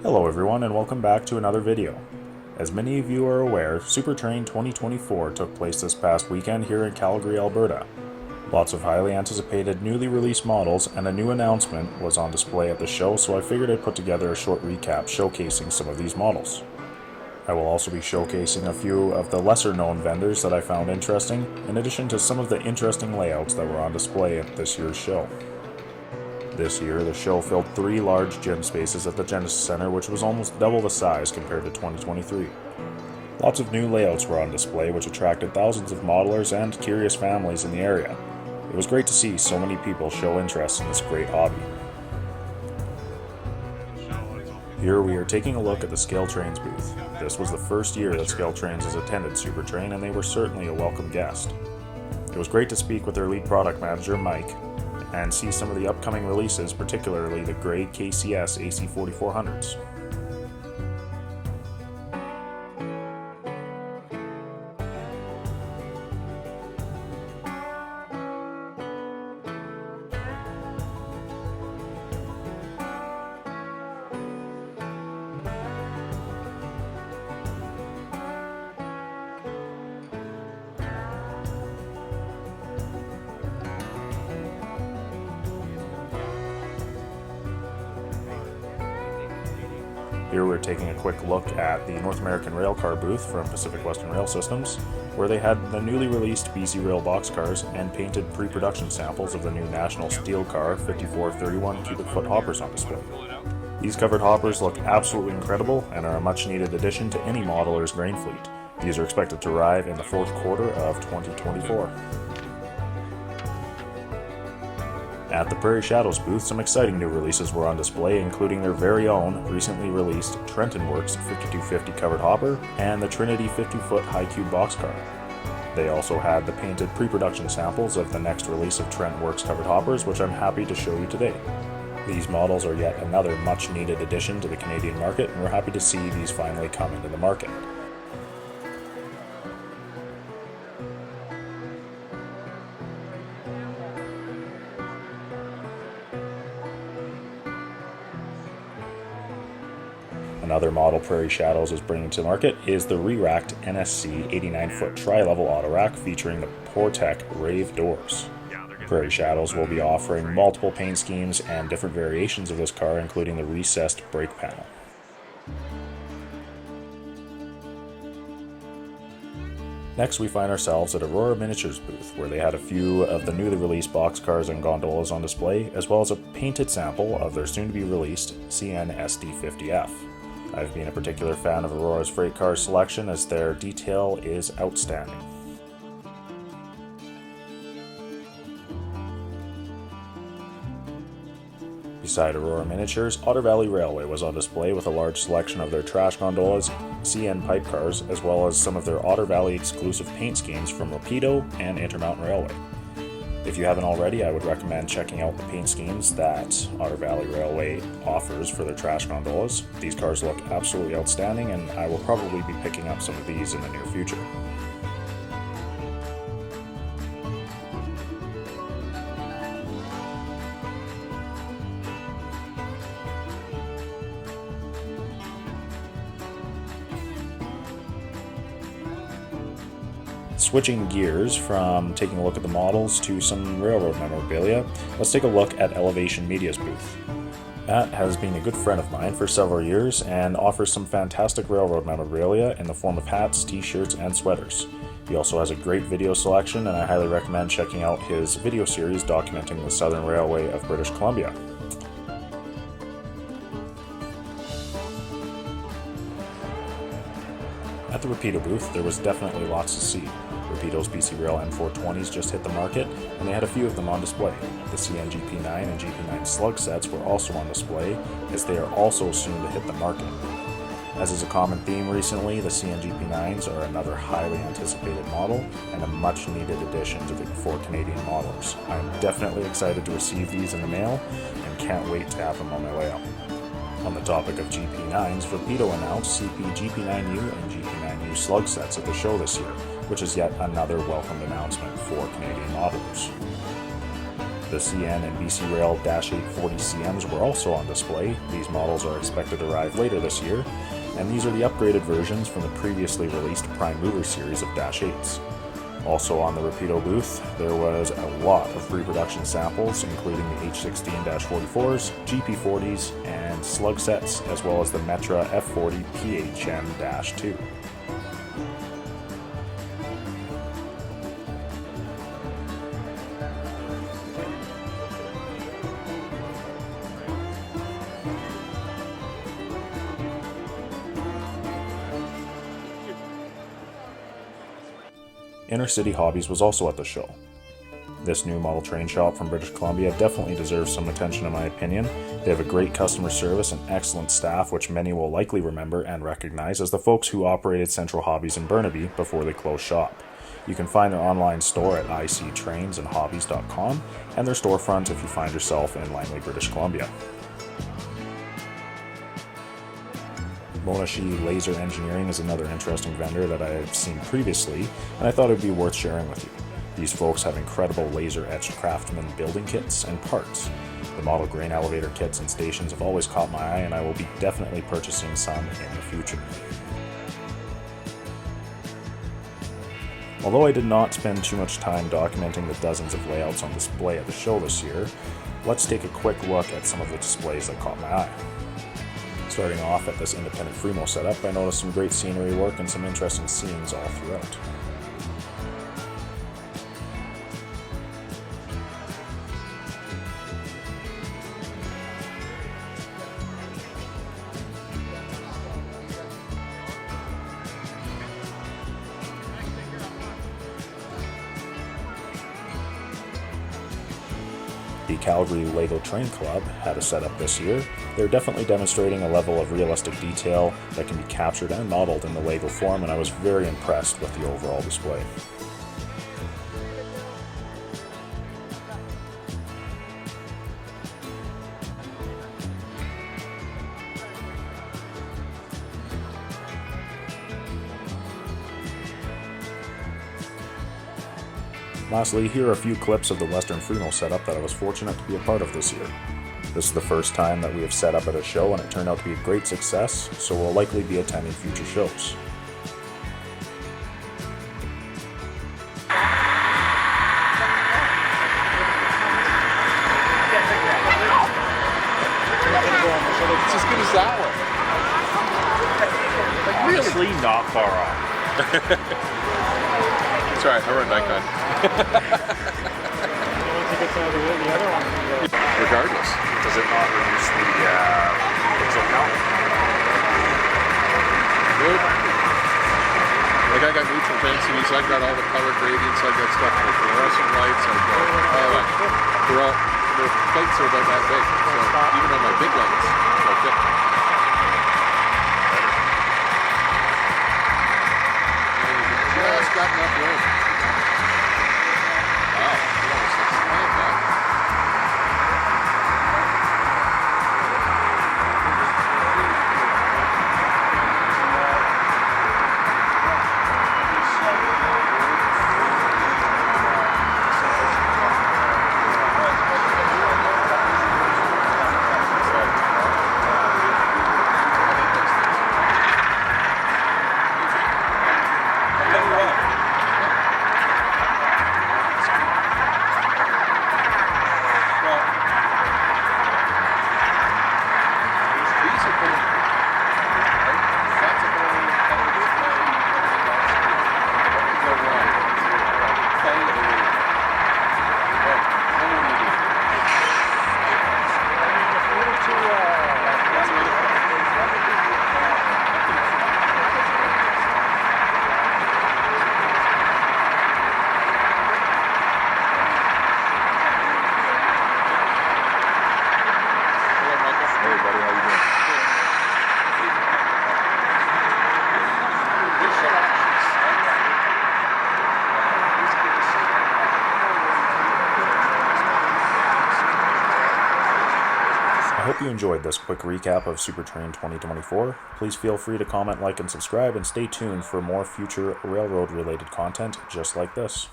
Hello everyone and welcome back to another video. As many of you are aware, Super Train 2024 took place this past weekend here in Calgary, Alberta. Lots of highly anticipated newly released models and a new announcement was on display at the show, so I figured I'd put together a short recap showcasing some of these models. I will also be showcasing a few of the lesser known vendors that I found interesting, in addition to some of the interesting layouts that were on display at this year's show. This year, the show filled 3 large gym spaces at the Genesis Center, which was almost double the size compared to 2023. Lots of new layouts were on display, which attracted thousands of modelers and curious families in the area. It was great to see so many people show interest in this great hobby. Here we are taking a look at the Scale Trains booth. This was the first year that Scale Trains has attended Super Train, and they were certainly a welcome guest. It was great to speak with their lead product manager, Mike, and see some of the upcoming releases, particularly the gray KCS AC4400s. Here we're taking a quick look at the North American Railcar booth from Pacific Western Rail Systems, where they had the newly released BC Rail boxcars and painted pre-production samples of the new National Steel Car 5431 cubic foot hoppers on display. These covered hoppers look absolutely incredible and are a much needed addition to any modeler's grain fleet. These are expected to arrive in the fourth quarter of 2024. At the Prairie Shadows booth, some exciting new releases were on display, including their very own recently released Trenton Works 5250 covered hopper and the Trinity 50-foot high cube boxcar. They also had the painted pre-production samples of the next release of Trent Works covered hoppers, which I'm happy to show you today. These models are yet another much needed addition to the Canadian market, and we're happy to see these finally come into the market. Another model Prairie Shadows is bringing to market is the re-racked NSC 89-foot tri-level auto rack featuring the Portec Rave doors. Prairie Shadows will be offering multiple paint schemes and different variations of this car, including the recessed brake panel. Next, we find ourselves at Aurora Miniatures booth, where they had a few of the newly released boxcars and gondolas on display, as well as a painted sample of their soon-to-be released CN SD50F. I've been a particular fan of Aurora's freight car selection, as their detail is outstanding. Beside Aurora Miniatures, Otter Valley Railway was on display with a large selection of their trash gondolas, CN pipe cars, as well as some of their Otter Valley exclusive paint schemes from Rapdio and Intermountain Railway. If you haven't already, I would recommend checking out the paint schemes that Otter Valley Railway offers for their trash gondolas. These cars look absolutely outstanding, and I will probably be picking up some of these in the near future. Switching gears from taking a look at the models to some railroad memorabilia, let's take a look at Elevation Media's booth. Matt has been a good friend of mine for several years and offers some fantastic railroad memorabilia in the form of hats, t-shirts, and sweaters. He also has a great video selection, and I highly recommend checking out his video series documenting the Southern Railway of British Columbia. At the Rapdio booth, there was definitely lots to see. Rapito's BC Rail M420s just hit the market, and they had a few of them on display. The CN GP9 and GP9 slug sets were also on display, as they are also soon to hit the market. As is a common theme recently, the CN GP9s are another highly anticipated model and a much needed addition for Canadian modelers. I'm definitely excited to receive these in the mail and can't wait to have them on my way out. On the topic of GP9s, Rapdio announced CP GP9U and GP9U slug sets at the show this year, which is yet another welcomed announcement for Canadian modelers. The CN and BC Rail -840 CMs were also on display. These models are expected to arrive later this year, and these are the upgraded versions from the previously released Prime Mover series of -8s. Also on the Rapdio booth, there was a lot of pre-production samples, including the H16-44s, GP40s, and slug sets, as well as the Metra F40 PHM-2. Inner City Hobbies was also at the show. This new model train shop from British Columbia definitely deserves some attention in my opinion. They have a great customer service and excellent staff, which many will likely remember and recognize as the folks who operated Central Hobbies in Burnaby before they closed shop. You can find their online store at ictrainsandhobbies.com and their storefront if you find yourself in Langley, British Columbia. Moni Laser Engineering is another interesting vendor that I have seen previously, and I thought it would be worth sharing with you. These folks have incredible laser-etched craftsman building kits and parts. The model grain elevator kits and stations have always caught my eye, and I will be definitely purchasing some in the future. Although I did not spend too much time documenting the dozens of layouts on display at the show this year, let's take a quick look at some of the displays that caught my eye. Starting off at this independent Fremo setup, I noticed some great scenery work and some interesting scenes all throughout. The Calgary Lego Train Club had a setup this year. They're definitely demonstrating a level of realistic detail that can be captured and modeled in the Lego form, and I was very impressed with the overall display. Lastly, here are a few clips of the Western Freno setup that I was fortunate to be a part of this year. This is the first time that we have set up at a show, and it turned out to be a great success, so we'll likely be attending future shows. It's as good as that one. Like really? Honestly, not far off. It's alright, I run Nikon. Regardless. Does it not reduce the pixel count? Nope. Like I got neutral densities, I got all the color gradients, I got stuff for fluorescent lights, I got all that. The plates are about that big, so even on my big lens, they'll fit. Just got enough room. Wow, you almost expand that. I hope you enjoyed this quick recap of Supertrain 2024. Please feel free to comment, like, and subscribe, and stay tuned for more future railroad-related content just like this.